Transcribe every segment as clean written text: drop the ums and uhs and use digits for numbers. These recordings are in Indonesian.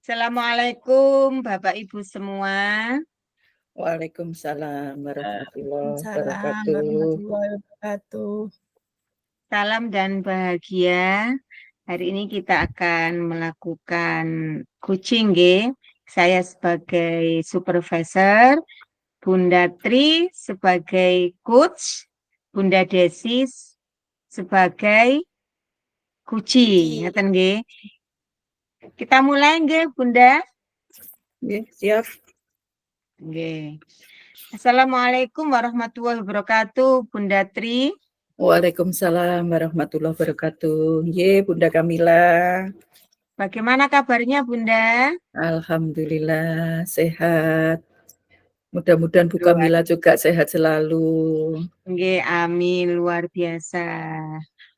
Assalamualaikum Bapak Ibu semua. Waalaikumsalam warahmatullahi Waalaikumsalam wabarakatuh. warahmatullahi wabarakatuh. Salam dan bahagia. Hari ini kita akan melakukan coaching, nggih. Saya sebagai supervisor, Bunda Tri sebagai coach, Bunda Desi sebagai kuci. Ngeten nggih. Kita mulai nggih, Bunda. Ya, siap. Nggih. Assalamualaikum warahmatullahi wabarakatuh, Bunda Tri. Waalaikumsalam warahmatullahi wabarakatuh. Ye, Bunda Kamila. Bagaimana kabarnya, Bunda? Alhamdulillah sehat. Mudah-mudahan Bu Luar. Kamila juga sehat selalu. Nggih, amin, luar biasa.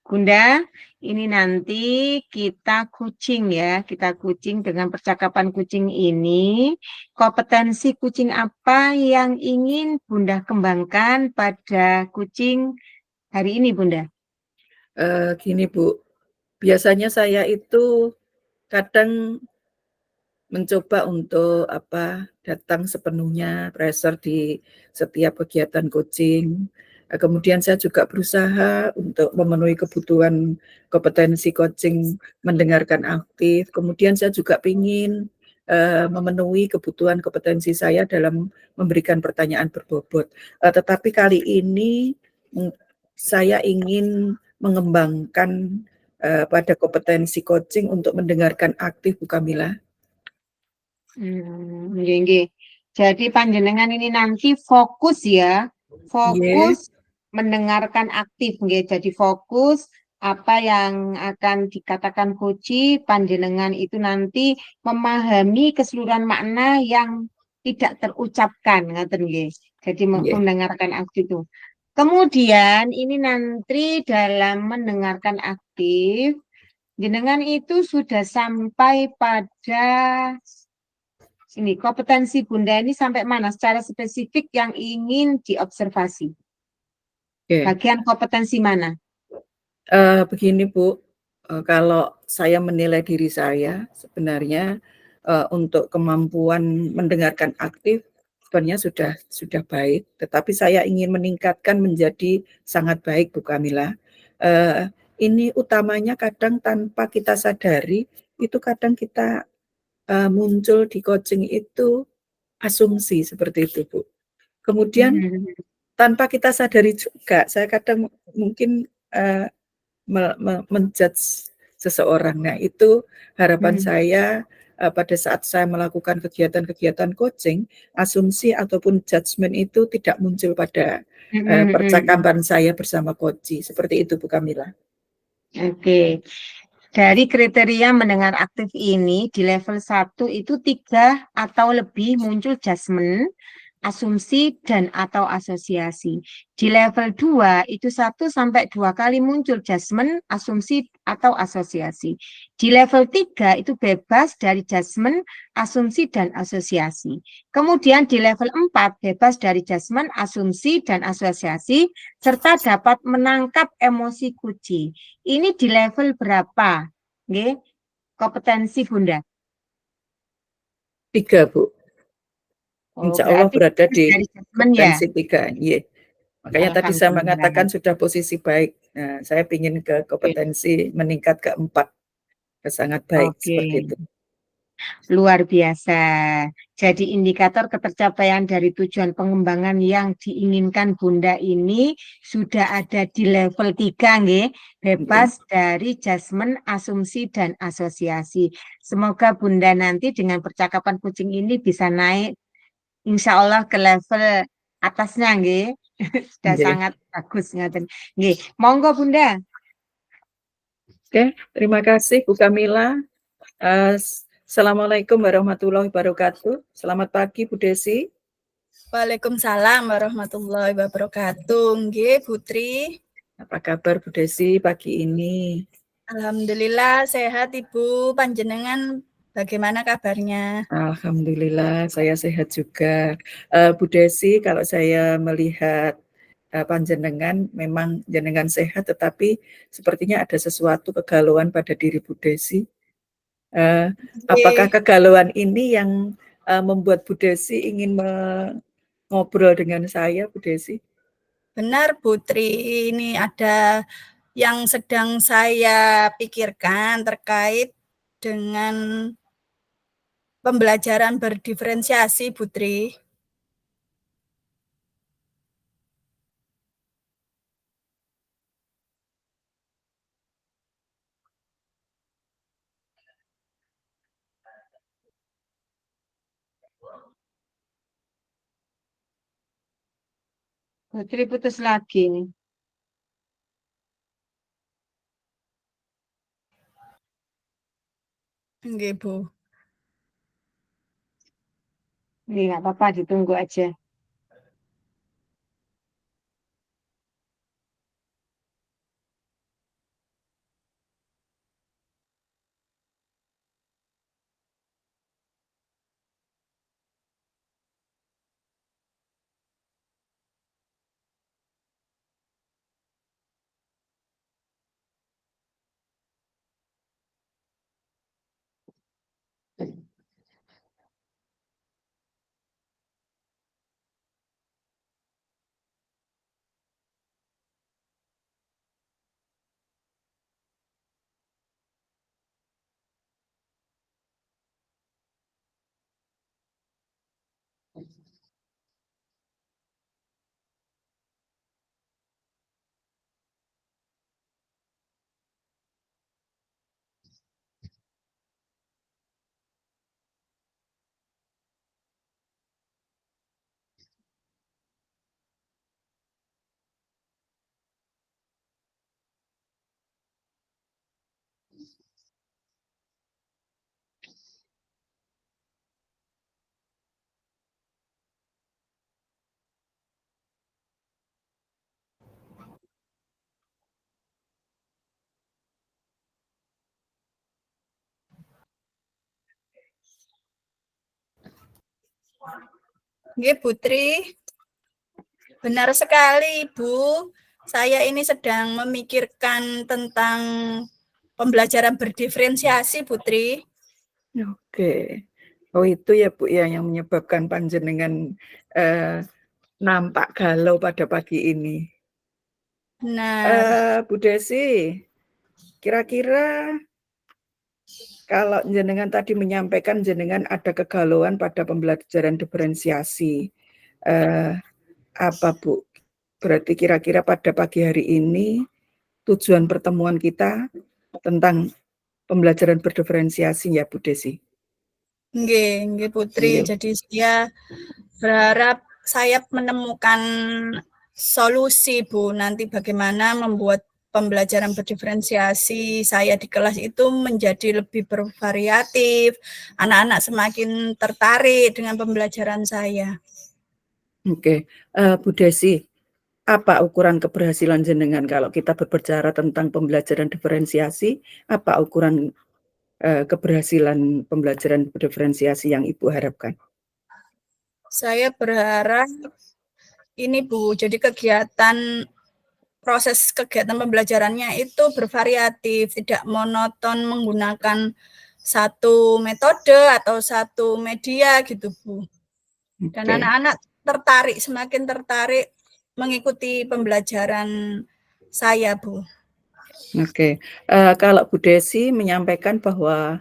Bunda, ini nanti kita kucing ya, kita kucing dengan percakapan kucing ini. Kompetensi kucing apa yang ingin Bunda kembangkan pada kucing hari ini, Bunda? Gini Bu, biasanya saya itu kadang mencoba untuk datang sepenuhnya pressure di setiap kegiatan coaching. Kemudian saya juga berusaha untuk memenuhi kebutuhan kompetensi coaching, mendengarkan aktif. Kemudian saya juga ingin memenuhi kebutuhan kompetensi saya dalam memberikan pertanyaan berbobot. Tetapi kali ini saya ingin mengembangkan pada kompetensi coaching untuk mendengarkan aktif, Bu Kamila. Nggih. Jadi panjenengan ini nanti fokus ya, fokus mendengarkan aktif nggih. Jadi fokus apa yang akan dikatakan Koci, panjenengan itu nanti memahami keseluruhan makna yang tidak terucapkan, ngaten nggih. Jadi mendengarkan aktif itu. Kemudian ini nanti dalam mendengarkan aktif, jenengan itu sudah sampai pada ini kompetensi Bunda ini sampai mana secara spesifik yang ingin diobservasi? Bagian kompetensi mana? Begini Bu, kalau saya menilai diri saya sebenarnya untuk kemampuan mendengarkan aktif sebenarnya sudah baik, tetapi saya ingin meningkatkan menjadi sangat baik, Bu Kamila. Ini utamanya kadang tanpa kita sadari, itu kadang kita muncul di coaching itu asumsi seperti itu, Bu. Kemudian tanpa kita sadari juga, saya kadang mungkin menjudge seseorang. Nah, itu harapan saya pada saat saya melakukan kegiatan-kegiatan coaching, asumsi ataupun judgement itu tidak muncul pada percakapan saya bersama coach. Seperti itu, Bu Kamila. Oke. Dari kriteria mendengar aktif ini di level 1 itu 3 atau lebih muncul judgement, asumsi dan atau asosiasi. Di level 2 itu 1 sampai 2 kali muncul judgement, asumsi atau asosiasi. Di level 3 itu bebas dari judgement, asumsi dan asosiasi. Kemudian di level 4 bebas dari judgement, asumsi dan asosiasi serta dapat menangkap emosi kuci. Ini di level berapa? Nggih, kompetensi Bunda. 3, Bu. Insya Allah berada di kompetensi 3. Yeah. Makanya tadi saya mengatakan sudah posisi baik. Nah, saya ingin ke kompetensi meningkat ke 4. Sangat baik seperti itu. Luar biasa. Jadi indikator ketercapaian dari tujuan pengembangan yang diinginkan Bunda ini sudah ada di level 3, nggih. Bebas dari judgement, asumsi, dan asosiasi. Semoga Bunda nanti dengan percakapan kucing ini bisa naik insya Allah ke level atasnya, nggih. Sudah sangat bagus. Nggih. Monggo Bunda. Oke, terima kasih Bu Kamila. Assalamualaikum warahmatullahi wabarakatuh. Selamat pagi Bu Desi. Waalaikumsalam warahmatullahi wabarakatuh. Nggih, Putri. Apa kabar Bu Desi pagi ini? Alhamdulillah sehat Ibu. Panjenengan bagaimana kabarnya? Alhamdulillah saya sehat juga. Bu Desi, kalau saya melihat panjenengan memang jenengan sehat, tetapi sepertinya ada sesuatu kegalauan pada diri Bu Desi. Apakah Oke. kegalauan ini yang membuat Bu Desi ingin ngobrol dengan saya, Bu Desi? Benar, Putri. Ini ada yang sedang saya pikirkan terkait dengan pembelajaran berdiferensiasi, Putri. Putri putus lagi nih. Nggih, Bu. Ini nggak apa-apa, ditunggu aja. Nggih, Putri. Benar sekali, Ibu. Saya ini sedang memikirkan tentang pembelajaran berdiferensiasi, Putri. Oke. Oh itu ya Bu ya yang menyebabkan panjenengan nampak galau pada pagi ini. Benar. Bu Desi, kira-kira kalau jenengan tadi menyampaikan jenengan ada kegalauan pada pembelajaran diferensiasi, apa Bu? Berarti kira-kira pada pagi hari ini tujuan pertemuan kita tentang pembelajaran berdiferensiasi ya Bu Desi? Nggih, Putri. Nggih. Jadi saya berharap saya menemukan solusi, Bu, nanti bagaimana membuat pembelajaran berdiferensiasi saya di kelas itu menjadi lebih bervariatif, anak-anak semakin tertarik dengan pembelajaran saya. Oke, Bu Desi, apa ukuran keberhasilan jenengan kalau kita berbicara tentang pembelajaran diferensiasi, apa ukuran keberhasilan pembelajaran diferensiasi yang Ibu harapkan? Saya berharap ini, Bu, jadi proses kegiatan pembelajarannya itu bervariatif, tidak monoton menggunakan satu metode atau satu media gitu, Bu. Dan Oke. anak-anak semakin tertarik mengikuti pembelajaran saya, Bu. Oke, kalau Bu Desi menyampaikan bahwa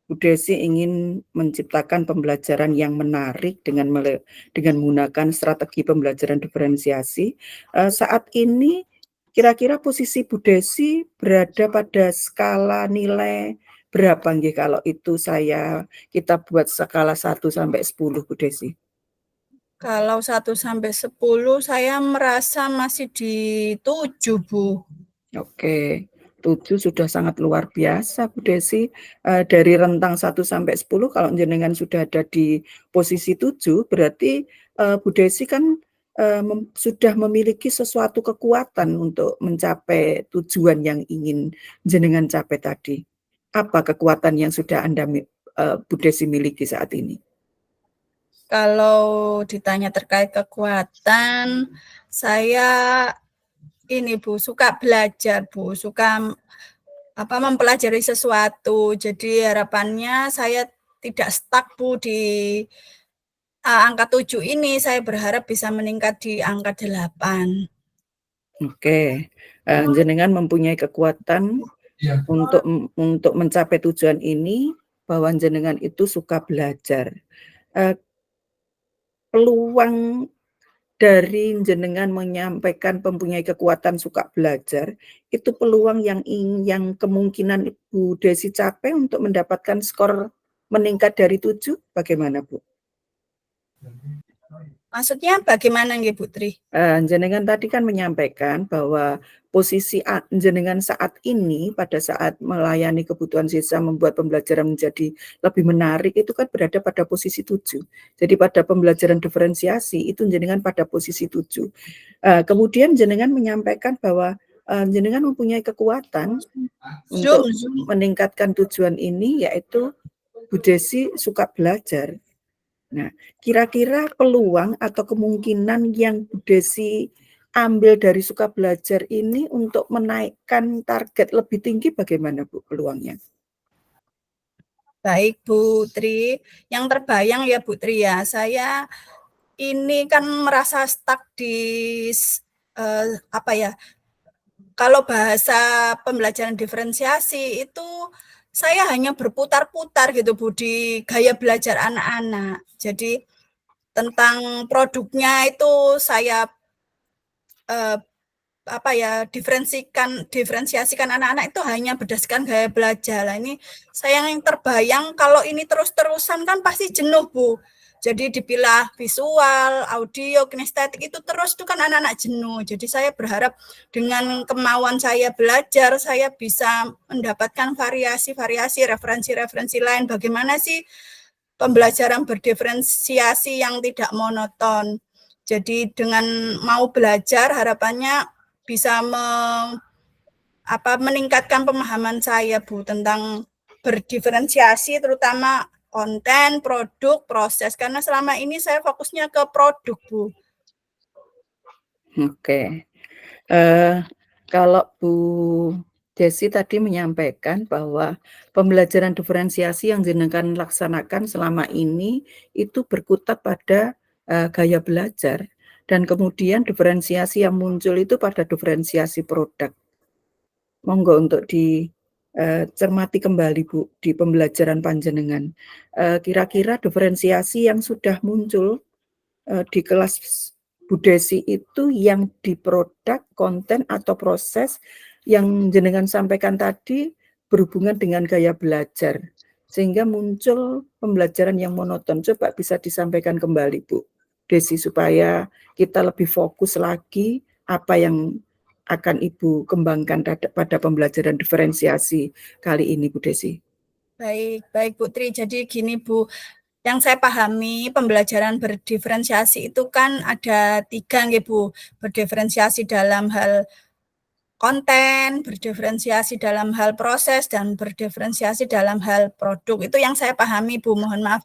Bu Desi ingin menciptakan pembelajaran yang menarik dengan menggunakan strategi pembelajaran diferensiasi. Saat ini kira-kira posisi Bu Desi berada pada skala nilai berapa nggih kalau itu kita buat skala 1 sampai 10 Bu Desi? Kalau 1 sampai 10 saya merasa masih di 7, Bu. Oke, 7 sudah sangat luar biasa Bu Desi, dari rentang 1 sampai 10 kalau jenengan sudah ada di posisi 7 berarti, Bu Desi kan, sudah memiliki sesuatu kekuatan untuk mencapai tujuan yang ingin jenengan capai tadi. Apa kekuatan yang sudah Bu Desi miliki saat ini? Kalau ditanya terkait kekuatan, saya ini, Bu, suka belajar, Bu, suka mempelajari sesuatu. Jadi harapannya saya tidak stuck Bu di angka 7 ini, saya berharap bisa meningkat di angka 8. Oke, jenengan mempunyai kekuatan untuk mencapai tujuan ini, bahwa jenengan itu suka belajar. Peluang dari jenengan menyampaikan mempunyai kekuatan suka belajar, itu peluang yang kemungkinan Bu Desi capai untuk mendapatkan skor meningkat dari 7, bagaimana Bu? Maksudnya bagaimana nggih Putri? Jenengan tadi kan menyampaikan bahwa posisi jenengan saat ini, pada saat melayani kebutuhan siswa membuat pembelajaran menjadi lebih menarik, itu kan berada pada posisi 7. Jadi pada pembelajaran diferensiasi itu jenengan pada posisi 7. Kemudian jenengan menyampaikan bahwa jenengan mempunyai kekuatan untuk meningkatkan tujuan ini, yaitu Bu Desi suka belajar. Nah, kira-kira peluang atau kemungkinan yang Bu Desi ambil dari suka belajar ini untuk menaikkan target lebih tinggi, bagaimana Bu peluangnya? Baik Bu Tri, yang terbayang ya Bu Tri ya, saya ini kan merasa stuck di kalau bahasa pembelajaran diferensiasi itu saya hanya berputar-putar gitu Bu di gaya belajar anak-anak. Jadi tentang produknya itu saya diferensiasikan anak-anak itu hanya berdasarkan gaya belajar. Nah, ini saya yang terbayang kalau ini terus-terusan kan pasti jenuh Bu. Jadi dipilah visual, audio, kinestetik itu terus itu kan anak-anak jenuh. Jadi saya berharap dengan kemauan saya belajar, saya bisa mendapatkan variasi-variasi, referensi-referensi lain. Bagaimana sih pembelajaran berdiferensiasi yang tidak monoton. Jadi dengan mau belajar harapannya bisa meningkatkan pemahaman saya Bu tentang berdiferensiasi, terutama konten, produk, proses, karena selama ini saya fokusnya ke produk Bu. Oke, kalau Bu Desi tadi menyampaikan bahwa pembelajaran diferensiasi yang jenengan laksanakan selama ini itu berkutat pada gaya belajar, dan kemudian diferensiasi yang muncul itu pada diferensiasi produk. Monggo untuk dicermati kembali Bu di pembelajaran panjenengan. Kira-kira diferensiasi yang sudah muncul di kelas Bu Desi itu yang di produk, konten, atau proses yang jenengan sampaikan tadi berhubungan dengan gaya belajar, sehingga muncul pembelajaran yang monoton. Coba bisa disampaikan kembali Bu Desi supaya kita lebih fokus lagi apa yang akan Ibu kembangkan pada pembelajaran diferensiasi kali ini Bu Desi. Baik Putri. Jadi gini Bu, yang saya pahami pembelajaran berdiferensiasi itu kan ada 3 nggih Bu. Berdiferensiasi dalam hal konten, berdiferensiasi dalam hal proses, dan berdiferensiasi dalam hal produk. Itu yang saya pahami Bu, mohon maaf,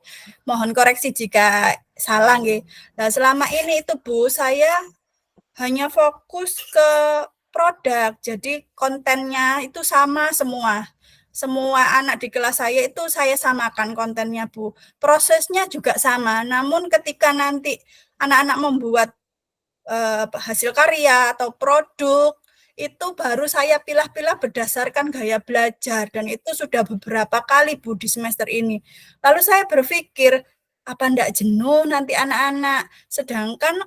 mohon koreksi jika salah nggih. Nah, selama ini itu Bu, saya hanya fokus ke produk, jadi kontennya itu sama semua. Semua anak di kelas saya itu saya samakan kontennya Bu. Prosesnya juga sama, namun ketika nanti anak-anak membuat hasil karya atau produk, itu baru saya pilah-pilah berdasarkan gaya belajar, dan itu sudah beberapa kali Bu di semester ini. Lalu saya berpikir, apa enggak jenuh nanti anak-anak? Sedangkan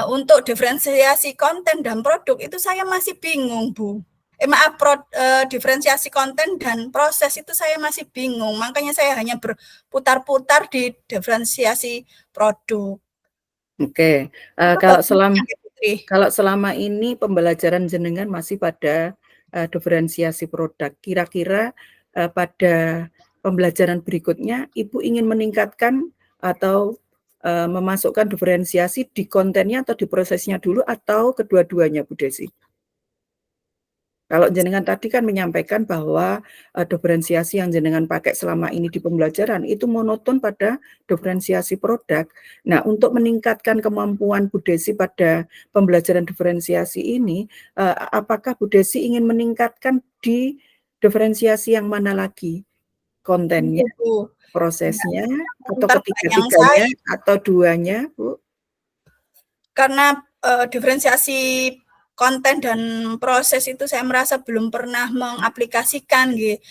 untuk diferensiasi konten dan produk itu saya masih bingung Bu. Diferensiasi konten dan proses itu saya masih bingung, makanya saya hanya berputar-putar di diferensiasi produk. Oke, kalau selama ini pembelajaran jenengan masih pada diferensiasi produk, kira-kira pada pembelajaran berikutnya Ibu ingin meningkatkan atau memasukkan diferensiasi di kontennya atau di prosesnya dulu, atau kedua-duanya Bu Desi? Kalau jenengan tadi kan menyampaikan bahwa diferensiasi yang jenengan pakai selama ini di pembelajaran itu monoton pada diferensiasi produk. Nah, untuk meningkatkan kemampuan Bu Desi pada pembelajaran diferensiasi ini, apakah Bu Desi ingin meningkatkan di diferensiasi yang mana lagi? Kontennya, Iya, Bu. prosesnya, atau Terbayang ketiga-tiganya, atau duanya, Bu? karena diferensiasi konten dan proses itu saya merasa belum pernah mengaplikasikan gitu.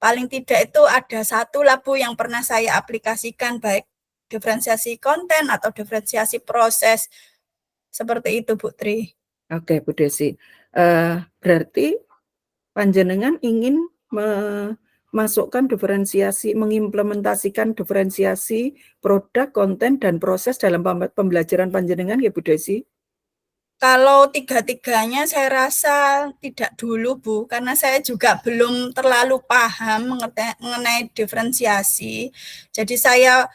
Paling tidak itu ada satu lah Bu yang pernah saya aplikasikan, baik diferensiasi konten atau diferensiasi proses. Seperti itu Bu Tri. Oke, Bu Desi. Berarti panjenengan ingin memasukkan diferensiasi, mengimplementasikan diferensiasi produk, konten, dan proses dalam pembelajaran panjenengan ya Bu Desi? Kalau tiga-tiganya saya rasa tidak dulu Bu, karena saya juga belum terlalu paham mengenai diferensiasi. Jadi saya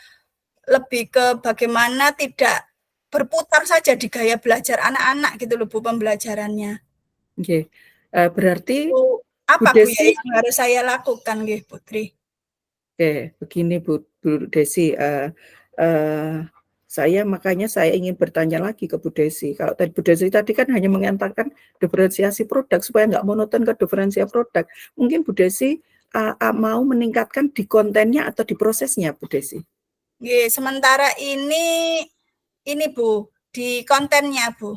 lebih ke bagaimana tidak berputar saja di gaya belajar anak-anak gitu loh Bu pembelajarannya. Oke. Berarti Bu, Bu apa Bu ya Desi, yang harus saya lakukan gitu Putri? oke, begini Bu Desi, makanya saya ingin bertanya lagi ke Bu Desi. Kalau tadi Bu Desi tadi kan hanya mengatakan diferensiasi produk supaya nggak monoton ke diferensiasi produk. Mungkin Bu Desi mau meningkatkan di kontennya atau di prosesnya, Bu Desi? Sementara ini Bu, di kontennya Bu.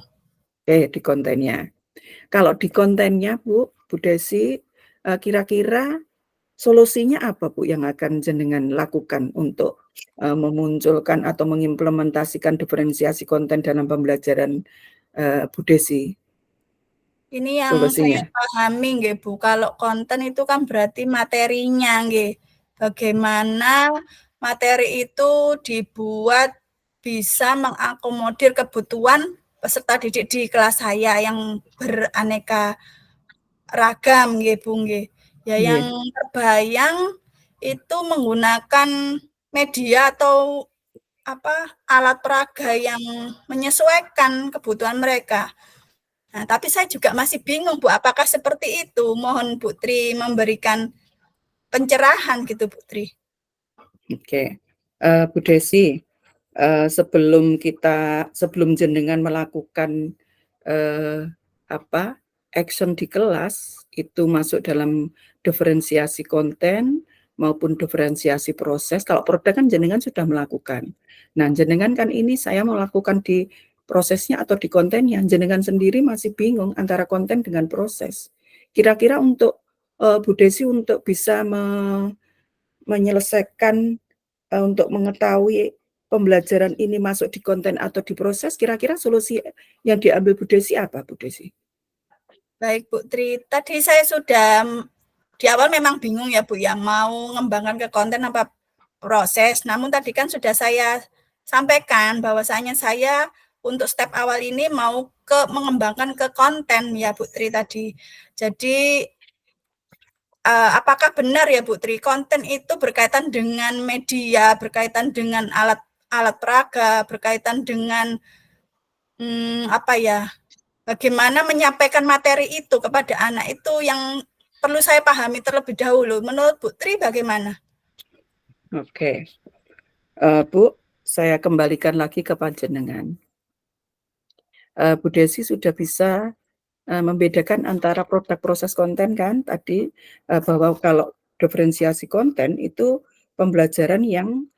Oke, di kontennya. Kalau di kontennya Bu Desi, kira-kira solusinya apa Bu yang akan jenengan lakukan untuk memunculkan atau mengimplementasikan diferensiasi konten dalam pembelajaran Bu Desi? Ini yang saya Solusinya. pahami nggih Bu, kalau konten itu kan berarti materinya nggih. Bagaimana materi itu dibuat bisa mengakomodir kebutuhan peserta didik di kelas saya yang beraneka ragam nggih Bu nggih. Ya yang Nggih. terbayang itu menggunakan media atau alat peraga yang menyesuaikan kebutuhan mereka. Nah, tapi saya juga masih bingung Bu, apakah seperti itu? Mohon Bu Tri memberikan pencerahan gitu Bu Tri. Oke. Bu Desi, sebelum jenengan melakukan action di kelas itu masuk dalam diferensiasi konten maupun diferensiasi proses. Kalau produk kan jenengan sudah melakukan. Nah, jenengan kan ini saya mau lakukan di prosesnya atau di kontennya. Jenengan sendiri masih bingung antara konten dengan proses. Kira-kira untuk Bu Desi untuk bisa menyelesaikan untuk mengetahui pembelajaran ini masuk di konten atau di proses, kira-kira solusi yang diambil Bu Desi apa, Bu Desi? Baik Bu Tri, tadi saya sudah di awal memang bingung ya Bu ya, mau mengembangkan ke konten apa proses. Namun tadi kan sudah saya sampaikan bahwasanya saya untuk step awal ini mau mengembangkan ke konten ya Bu Tri tadi. Jadi apakah benar ya Bu Tri, konten itu berkaitan dengan media, berkaitan dengan alat peraga, berkaitan dengan bagaimana menyampaikan materi itu kepada anak itu yang perlu saya pahami terlebih dahulu. Menurut Bu Tri bagaimana? Oke, Bu, saya kembalikan lagi ke panjenengan. Bu Desi sudah bisa membedakan antara produk proses konten kan tadi, bahwa kalau diferensiasi konten itu pembelajaran yang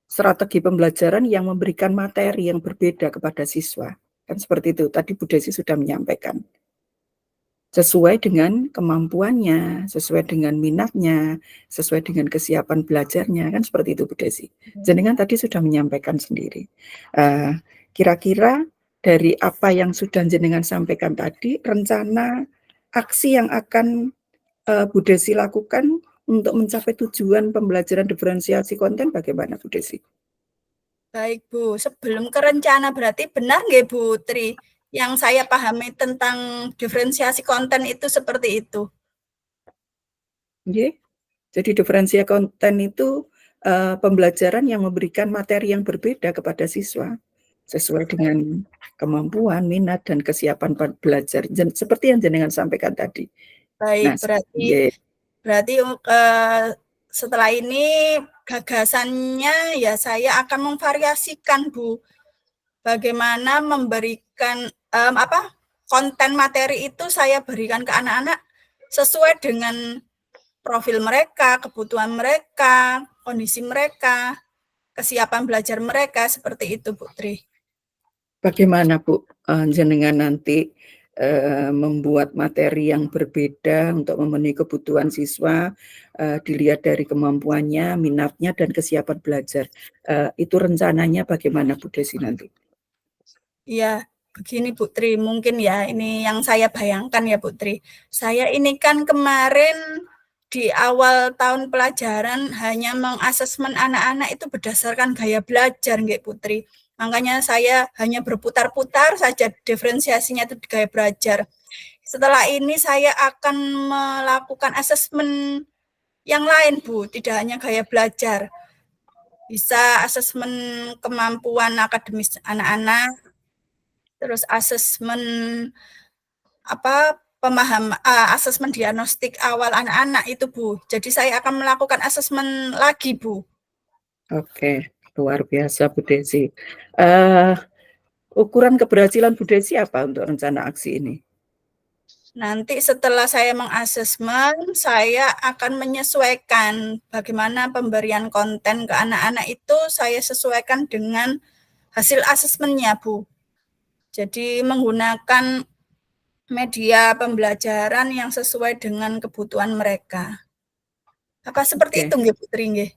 strategi pembelajaran yang memberikan materi yang berbeda kepada siswa. Kan seperti itu, tadi Bu Desi sudah menyampaikan. Sesuai dengan kemampuannya, sesuai dengan minatnya, sesuai dengan kesiapan belajarnya, kan seperti itu Bu Desi. Jenengan tadi sudah menyampaikan sendiri. Kira-kira dari apa yang sudah jenengan sampaikan tadi, rencana aksi yang akan Bu Desi lakukan untuk mencapai tujuan pembelajaran diferensiasi konten bagaimana Bu Desi? Baik Bu, sebelum ke rencana berarti benar nggak Bu Tri? Yang saya pahami tentang diferensiasi konten itu seperti itu. Oke. Jadi diferensiasi konten itu pembelajaran yang memberikan materi yang berbeda kepada siswa. sesuai dengan kemampuan, minat, dan kesiapan belajar. Seperti yang jenengan sampaikan tadi. Nah, Baik, berarti setelah ini gagasannya ya saya akan memvariasikan, Bu. Bagaimana memberikan konten materi itu saya berikan ke anak-anak sesuai dengan profil mereka, kebutuhan mereka, kondisi mereka, kesiapan belajar mereka, seperti itu, Bu Tri. Bagaimana Bu, jenengan nanti membuat materi yang berbeda untuk memenuhi kebutuhan siswa, dilihat dari kemampuannya, minatnya, dan kesiapan belajar. Itu rencananya bagaimana Bu Desi nanti? Ya, begini Bu Tri, mungkin ya ini yang saya bayangkan ya Bu Tri. Saya ini kan kemarin di awal tahun pelajaran hanya mengasesmen anak-anak itu berdasarkan gaya belajar nggih Putri. Makanya saya hanya berputar-putar saja diferensiasinya itu di gaya belajar. Setelah ini saya akan melakukan asesmen yang lain Bu, tidak hanya gaya belajar. Bisa asesmen kemampuan akademis anak-anak, terus asesmen asesmen diagnostik awal anak-anak itu Bu. Jadi saya akan melakukan asesmen lagi Bu. Oke, luar biasa Bu Desi. Ukuran keberhasilan Bu Desi apa untuk rencana aksi ini? Nanti setelah saya mengasesmen, saya akan menyesuaikan bagaimana pemberian konten ke anak-anak itu saya sesuaikan dengan hasil asesmennya Bu. Jadi menggunakan media pembelajaran yang sesuai dengan kebutuhan mereka. Apa seperti itu nggih Putri nggih?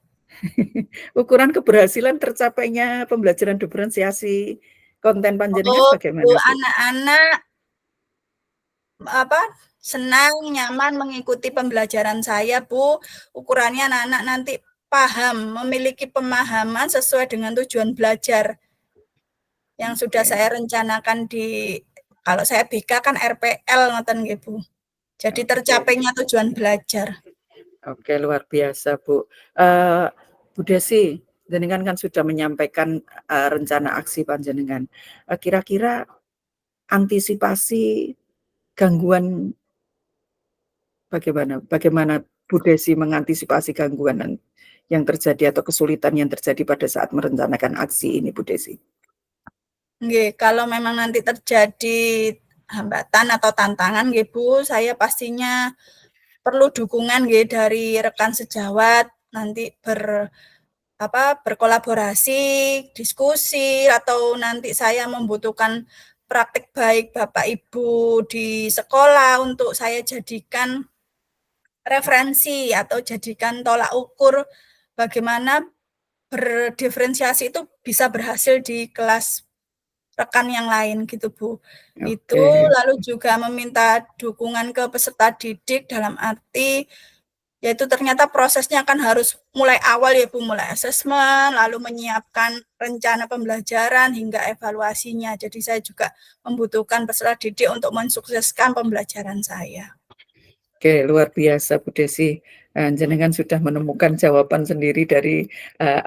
Ukuran keberhasilan tercapainya pembelajaran diferensiasi konten panjenengan bagaimana Bu? Anak-anak senang, nyaman mengikuti pembelajaran saya Bu. Ukurannya anak-anak nanti paham, memiliki pemahaman sesuai dengan tujuan belajar yang sudah saya rencanakan kalau saya BK kan RPL ngoten nggih Bu. Jadi tercapainya tujuan belajar. Oke, luar biasa Bu. Bu Desi, jenengan kan sudah menyampaikan rencana aksi panjenengan. Kira-kira antisipasi gangguan bagaimana Bu Desi mengantisipasi gangguan yang terjadi atau kesulitan yang terjadi pada saat merencanakan aksi ini Bu Desi? Nggih, kalau memang nanti terjadi hambatan atau tantangan nggih Bu, saya pastinya perlu dukungan nggih dari rekan sejawat, nanti berkolaborasi, diskusi, atau nanti saya membutuhkan praktik baik Bapak Ibu di sekolah untuk saya jadikan referensi atau jadikan tolak ukur bagaimana berdiferensiasi itu bisa berhasil di kelas rekan yang lain gitu Bu. Itu lalu juga meminta dukungan ke peserta didik dalam arti yaitu ternyata prosesnya kan harus mulai awal ya Bu, mulai asesmen, lalu menyiapkan rencana pembelajaran hingga evaluasinya. Jadi saya juga membutuhkan peserta didik untuk mensukseskan pembelajaran saya. Oke, luar biasa Bu Desi. Jenengan sudah menemukan jawaban sendiri dari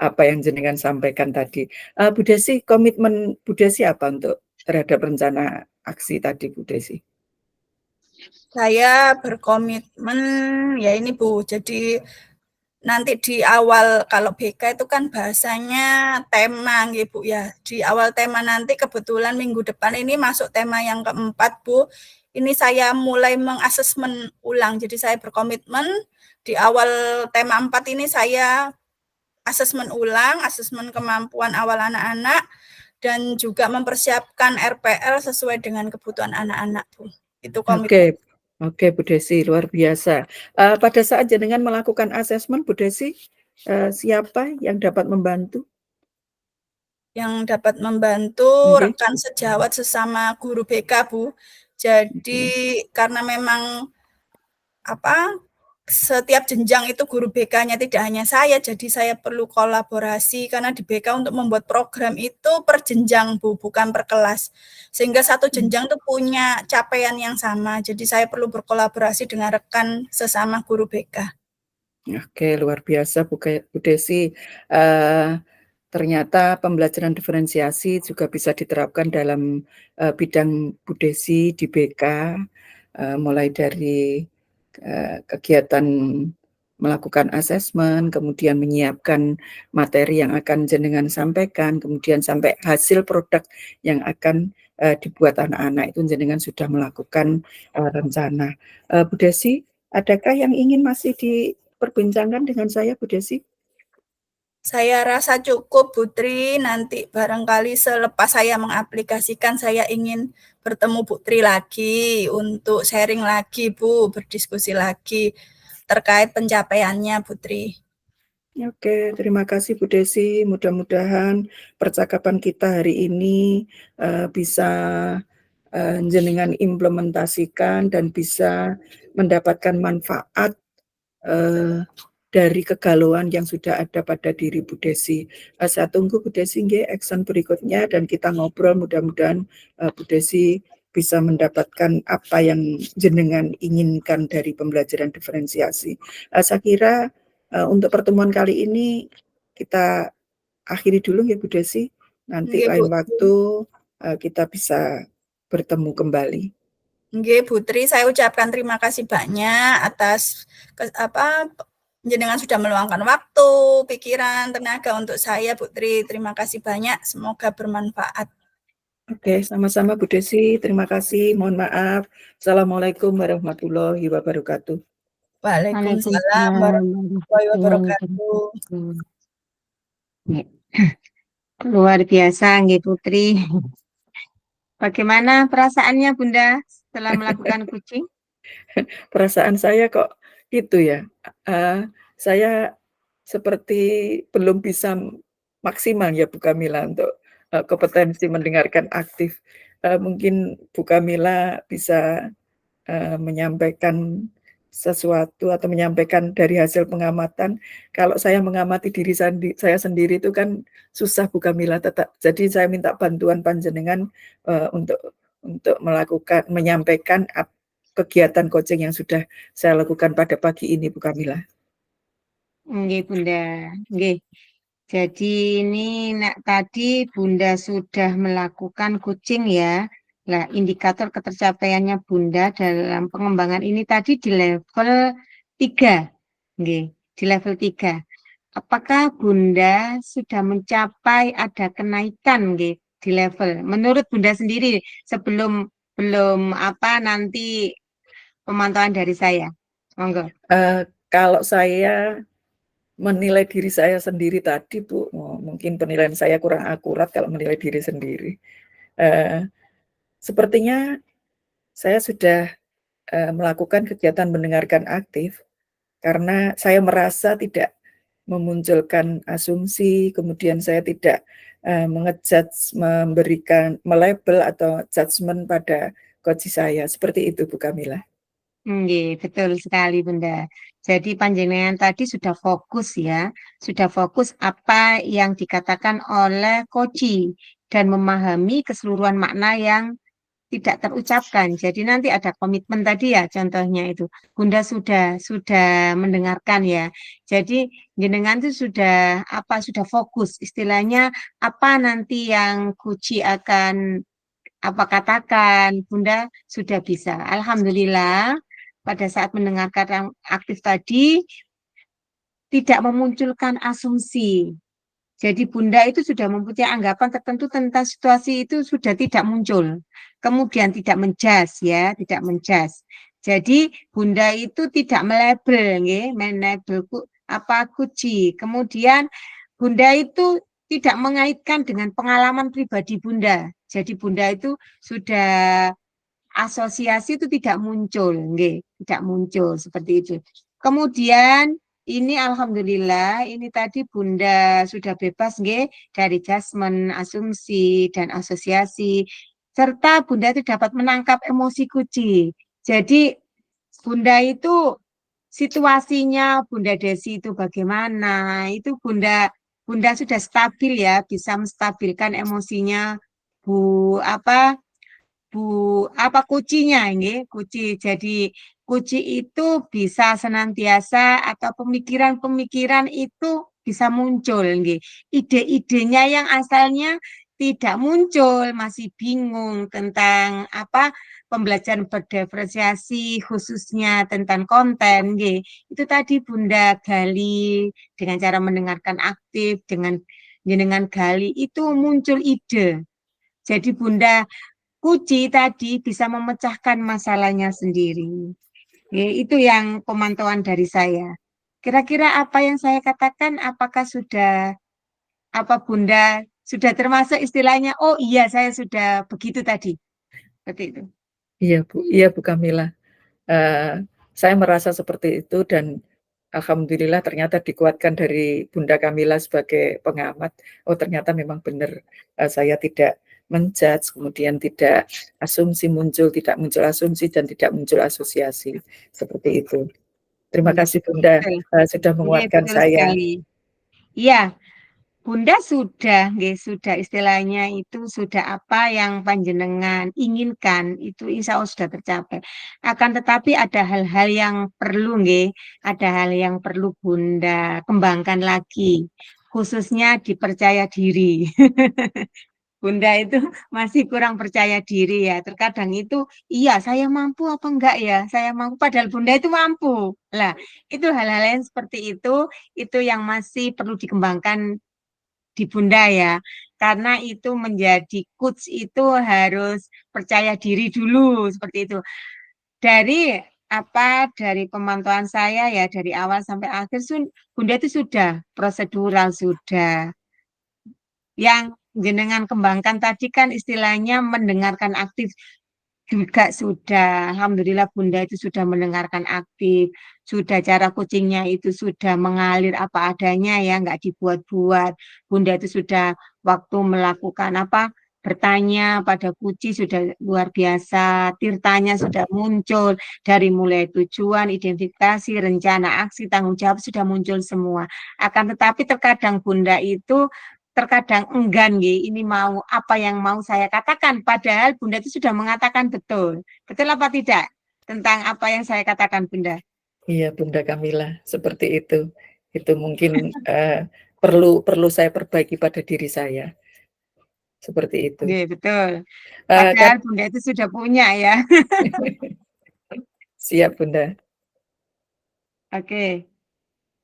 apa yang jenengan sampaikan tadi. Bu Desi, komitmen Bu Desi apa untuk terhadap rencana aksi tadi Bu Desi? Saya berkomitmen ya ini Bu, jadi nanti di awal kalau BK itu kan bahasanya tema gitu Bu ya. Di awal tema nanti kebetulan minggu depan ini masuk tema yang keempat Bu. Ini saya mulai mengasesmen ulang. Jadi saya berkomitmen di awal tema 4 ini saya asesmen ulang, asesmen kemampuan awal anak-anak dan juga mempersiapkan RPL sesuai dengan kebutuhan anak-anak Bu. Itu komitmen. Oke, Bu Desi, luar biasa. Pada saat jenengan melakukan asesmen, Bu Desi, siapa yang dapat membantu? Yang dapat membantu rekan sejawat sesama guru BK, Bu. Jadi karena memang setiap jenjang itu guru BK-nya tidak hanya saya, jadi saya perlu kolaborasi karena di BK untuk membuat program itu per jenjang Bu, bukan per kelas. Sehingga satu jenjang itu punya capaian yang sama, jadi saya perlu berkolaborasi dengan rekan sesama guru BK. Oke, luar biasa Bu Desi. ternyata pembelajaran diferensiasi juga bisa diterapkan dalam bidang Bu Desi di BK, mulai dari kegiatan melakukan asesmen, kemudian menyiapkan materi yang akan jenengan sampaikan, kemudian sampai hasil produk yang akan dibuat anak-anak itu jenengan sudah melakukan rencana. Bu Desi, adakah yang ingin masih diperbincangkan dengan saya, Bu Desi? Saya rasa cukup, Putri. Nanti barangkali selepas saya mengaplikasikan, saya ingin bertemu Putri lagi untuk sharing lagi, Bu, berdiskusi lagi terkait pencapaiannya, Putri. Oke, terima kasih Bu Desi. Mudah-mudahan percakapan kita hari ini bisa jenengan implementasikan dan bisa mendapatkan manfaat dari kegalauan yang sudah ada pada diri Bu Desi. Saya tunggu Bu Desi nggih action berikutnya dan kita ngobrol, mudah-mudahan Bu Desi bisa mendapatkan apa yang jenengan inginkan dari pembelajaran diferensiasi. Saya kira untuk pertemuan kali ini kita akhiri dulu ya Bu Desi. Nanti Nggih, lain Bu. waktu kita bisa bertemu kembali. Nggih, Putri, saya ucapkan terima kasih banyak atas jenengan sudah meluangkan waktu, pikiran, tenaga untuk saya, Putri. Terima kasih banyak, semoga bermanfaat. Oke, sama-sama Bu Desi. Terima kasih. Mohon maaf. Assalamualaikum warahmatullahi wabarakatuh. Waalaikumsalam warahmatullahi wabarakatuh. Luar biasa, nggih Putri. Bagaimana perasaannya Bunda setelah melakukan coaching? Perasaan saya kok itu ya, saya seperti belum bisa maksimal ya Bu Kamila untuk kompetensi mendengarkan aktif. Mungkin Bu Kamila bisa menyampaikan sesuatu atau menyampaikan dari hasil pengamatan. Kalau saya mengamati diri saya sendiri itu kan susah Bu Kamila, jadi saya minta bantuan panjenengan untuk menyampaikan kegiatan coaching yang sudah saya lakukan pada pagi ini Bu Kamila. Nggih Bunda, nggih. Jadi ini tadi Bunda sudah melakukan coaching ya. Nah, indikator ketercapaiannya Bunda dalam pengembangan ini tadi di level 3. Nggih, di level 3. Apakah Bunda sudah mencapai ada kenaikan nggih di level menurut Bunda sendiri sebelum nanti pemantauan dari saya? Monggo. Kalau saya menilai diri saya sendiri tadi Bu, mungkin penilaian saya kurang akurat kalau menilai diri sendiri. Sepertinya saya sudah melakukan kegiatan mendengarkan aktif karena saya merasa tidak memunculkan asumsi, kemudian saya tidak memberikan melabel atau judgement pada coach saya. Seperti itu Bu Kamila. Nggih, betul sekali Bunda. Jadi panjenengan tadi sudah fokus ya, sudah fokus apa yang dikatakan oleh coach dan memahami keseluruhan makna yang tidak terucapkan. Jadi nanti ada komitmen tadi ya, contohnya itu. Bunda sudah mendengarkan ya. Jadi jenengan itu sudah fokus. Istilahnya apa nanti yang coach akan katakan, Bunda sudah bisa. Alhamdulillah pada saat mendengarkan aktif tadi tidak memunculkan asumsi. Jadi Bunda itu sudah mempunyai anggapan tertentu tentang situasi itu sudah tidak muncul. Kemudian tidak menjas ya, tidak menjas. Jadi Bunda itu tidak melabel, melabel kuci. Kemudian Bunda itu tidak mengaitkan dengan pengalaman pribadi Bunda. Jadi Bunda itu sudah asosiasi itu tidak muncul, tidak muncul seperti itu. Kemudian ini alhamdulillah ini tadi Bunda sudah bebas dari judgement, asumsi dan asosiasi serta Bunda itu dapat menangkap emosi kuci. Jadi Bunda itu situasinya Bunda Desi itu bagaimana? Itu Bunda sudah stabil ya, bisa menstabilkan emosinya kucinya ini kuci. Jadi kuci itu bisa senantiasa atau pemikiran-pemikiran itu bisa muncul nggih. Ide-idenya yang asalnya tidak muncul, masih bingung tentang apa pembelajaran berdiferensiasi khususnya tentang konten nggih. Itu tadi Bunda gali dengan cara mendengarkan aktif dengan gali itu muncul ide. Jadi Bunda Kuci tadi bisa memecahkan masalahnya sendiri. Ya, itu yang pemantauan dari saya. Kira-kira apa yang saya katakan, apakah sudah, apa Bunda sudah termasuk istilahnya, oh iya saya sudah begitu tadi. Seperti itu. Iya Bu Kamila. Saya merasa seperti itu dan alhamdulillah ternyata dikuatkan dari Bunda Kamila sebagai pengamat. Oh ternyata memang benar, saya tidak menjudge, kemudian tidak asumsi muncul, tidak muncul asumsi dan tidak muncul asosiasi, seperti itu. Terima Nggih, kasih Bunda, betul. sudah Nggih, menguatkan betul saya. sekali. Iya, Bunda sudah, nggih, sudah istilahnya itu sudah apa yang panjenengan inginkan itu insya Allah sudah tercapai. Akan tetapi ada hal-hal yang perlu, nggih, ada hal yang perlu Bunda kembangkan lagi, khususnya dipercaya diri. Bunda itu masih kurang percaya diri ya. Terkadang itu, iya saya mampu apa enggak ya? Saya mampu, padahal Bunda itu mampu. Lah, itu hal-hal yang seperti itu yang masih perlu dikembangkan di Bunda ya. Karena itu menjadi coach itu harus percaya diri dulu seperti itu. Dari dari pemantauan saya ya dari awal sampai akhir Bunda itu sudah prosedural sudah. Yang jenengan kembangkan tadi kan istilahnya mendengarkan aktif juga sudah. Alhamdulillah Bunda itu sudah mendengarkan aktif, sudah cara coachingnya itu sudah mengalir apa adanya ya, nggak dibuat-buat. Bunda itu sudah waktu melakukan apa bertanya pada Kuci sudah luar biasa, tirtanya sudah muncul dari mulai tujuan, identifikasi, rencana, aksi, tanggung jawab sudah muncul semua. Akan tetapi terkadang Bunda itu terkadang enggan ini mau apa yang mau saya katakan padahal Bunda itu sudah mengatakan betul apa tidak tentang apa yang saya katakan Bunda. Iya Bunda Kamila, seperti itu mungkin perlu saya perbaiki pada diri saya, seperti itu. Oke, betul, padahal Bunda itu sudah punya ya. Siap Bunda. Oke,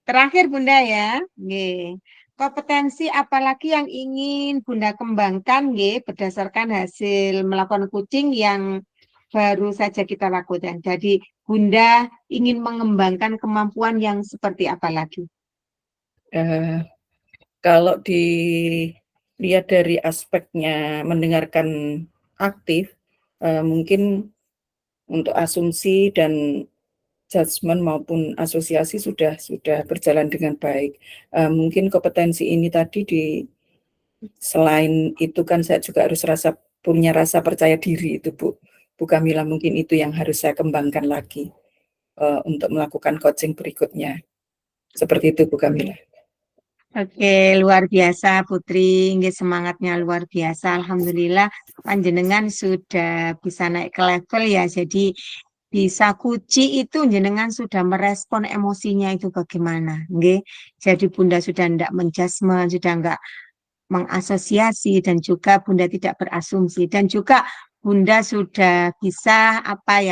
terakhir Bunda ya. Oke. Kompetensi apalagi yang ingin Bunda kembangkan berdasarkan hasil melakukan coaching yang baru saja kita lakukan. Jadi Bunda ingin mengembangkan kemampuan yang seperti apa lagi? Kalau dilihat dari aspeknya mendengarkan aktif, mungkin untuk asumsi dan judgement maupun asosiasi sudah berjalan dengan baik. Mungkin kompetensi ini tadi selain itu kan saya juga harus punya rasa percaya diri itu Bu Kamila, mungkin itu yang harus saya kembangkan lagi untuk melakukan coaching berikutnya. Seperti itu Bu Kamila. Oke, luar biasa Putri, nggih semangatnya luar biasa. Alhamdulillah panjenengan sudah bisa naik ke level ya. Jadi bisa kuci itu jenengan sudah merespon emosinya itu bagaimana, nggih. Jadi Bunda sudah tidak menjudgment, sudah enggak mengasosiasi dan juga Bunda tidak berasumsi dan juga Bunda sudah bisa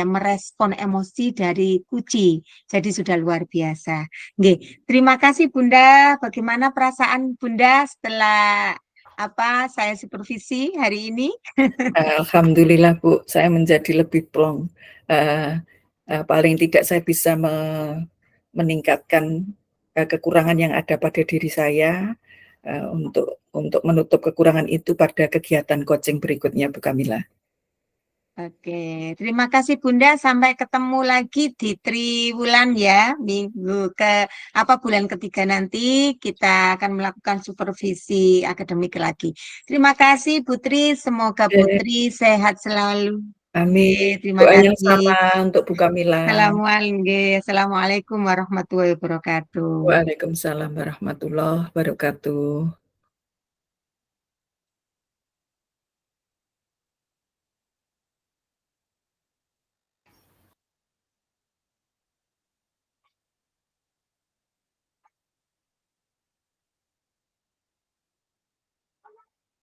merespon emosi dari kuci. Jadi sudah luar biasa. Nggih, terima kasih Bunda. Bagaimana perasaan Bunda setelah saya supervisi hari ini? Alhamdulillah Bu, saya menjadi lebih plong. Paling tidak saya bisa meningkatkan kekurangan yang ada pada diri saya untuk menutup kekurangan itu pada kegiatan coaching berikutnya Bu Kamila. Oke, terima kasih Bunda. Sampai ketemu lagi di Triwulan ya, minggu bulan ketiga nanti kita akan melakukan supervisi akademik lagi. Terima kasih Putri, semoga Putri sehat selalu. Amin. Terima Doa yang kasih. sama untuk Bu Kamila. Assalamualaikum warahmatullahi wabarakatuh. Waalaikumsalam warahmatullahi wabarakatuh.